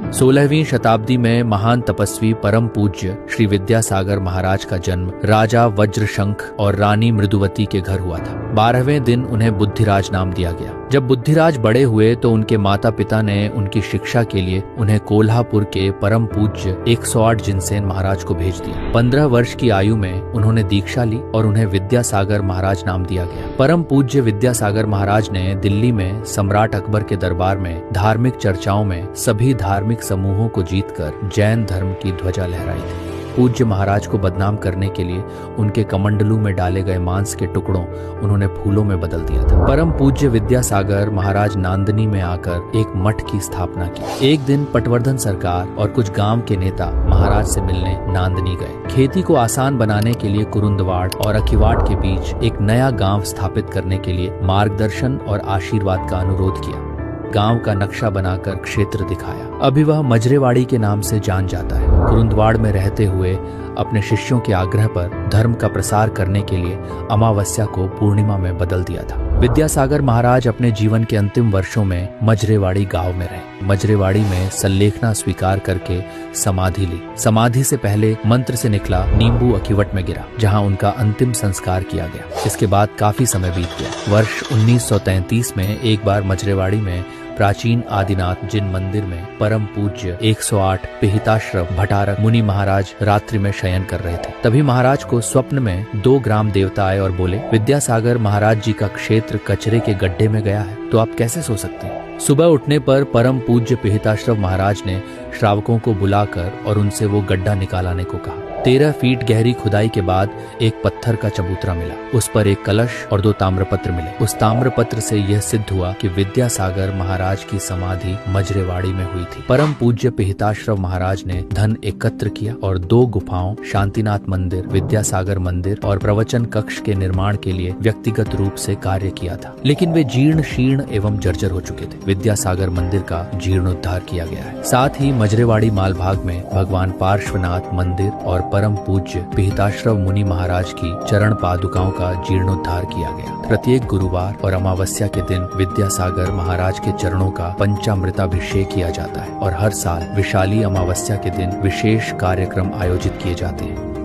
16वीं शताब्दी में महान तपस्वी परम पूज्य श्री विद्यासागर महाराज का जन्म राजा वज्रशंख और रानी मृदुवती के घर हुआ था। 12वें दिन उन्हें बुद्धिराज नाम दिया गया। जब बुद्धिराज बड़े हुए तो उनके माता पिता ने उनकी शिक्षा के लिए उन्हें कोल्हापुर के परम पूज्य 108 जिनसेन महाराज को भेज दिया। 15 वर्ष की आयु में उन्होंने दीक्षा ली और उन्हें विद्यासागर महाराज नाम दिया गया। परम पूज्य विद्यासागर महाराज ने दिल्ली में सम्राट अकबर के दरबार में धार्मिक चर्चाओं में सभी धार्मिक समूहों को जीतकर जैन धर्म की ध्वजा लहराई थी। पूज्य महाराज को बदनाम करने के लिए उनके कमंडलू में डाले गए मांस के टुकड़ों उन्होंने फूलों में बदल दिया था। परम पूज्य विद्यासागर महाराज नांदनी में आकर एक मठ की स्थापना की। एक दिन पटवर्धन सरकार और कुछ गांव के नेता महाराज से मिलने नांदनी गए। खेती को आसान बनाने के लिए कुरुंदवाड़ और अखिवाट के बीच एक नया गांव स्थापित करने के लिए मार्गदर्शन और आशीर्वाद का अनुरोध किया। गांव का नक्शा बनाकर क्षेत्र दिखाया। अभी वह मजरेवाड़ी के नाम से जान जाता है। कुरुंदवाड़ में रहते हुए अपने शिष्यों के आग्रह पर धर्म का प्रसार करने के लिए अमावस्या को पूर्णिमा में बदल दिया था। विद्यासागर महाराज अपने जीवन के अंतिम वर्षों में मजरेवाड़ी गांव में रहे। मजरेवाड़ी में सल्लेखना स्वीकार करके समाधि ली। समाधि से पहले मंत्र से निकला नींबू अखिवट में गिरा, जहां उनका अंतिम संस्कार किया गया। इसके बाद काफी समय बीत गया। वर्ष 1933 में एक बार मजरेवाड़ी में प्राचीन आदिनाथ जिन मंदिर में परम पूज्य 108 पिहिताश्रम भटारक मुनि महाराज रात्रि में शयन कर रहे थे। तभी महाराज को स्वप्न में 2 ग्राम देवता आए और बोले, विद्यासागर महाराज जी का क्षेत्र कचरे के गड्ढे में गया है, तो आप कैसे सो सकते हैं। सुबह उठने पर परम पूज्य पिहिताश्रम महाराज ने श्रावकों को बुलाकर और उनसे वो गड्ढा निकालाने को कहा। 13 फीट गहरी खुदाई के बाद एक पत्थर का चबूतरा मिला। उस पर एक कलश और 2 ताम्रपत्र मिले। उस ताम्रपत्र से यह सिद्ध हुआ कि विद्यासागर महाराज की समाधि मजरेवाड़ी में हुई थी। परम पूज्य पिहिताश्रम महाराज ने धन एकत्र किया और 2 गुफाओं शांतिनाथ मंदिर, विद्यासागर मंदिर और प्रवचन कक्ष के निर्माण के लिए व्यक्तिगत रूप से कार्य किया था, लेकिन वे जीर्ण शीर्ण एवं जर्जर हो चुके थे। विद्यासागर मंदिर का जीर्णोद्धार किया गया है। साथ ही मजरेवाड़ी मालभाग में भगवान पार्श्वनाथ मंदिर और परम पूज्य पिहिताश्रम मुनि महाराज की चरण पादुकाओं का जीर्णोद्धार किया गया। प्रत्येक गुरुवार और अमावस्या के दिन विद्यासागर महाराज के चरणों का पंचामृताभिषेक किया जाता है और हर साल विशाली अमावस्या के दिन विशेष कार्यक्रम आयोजित किए जाते हैं।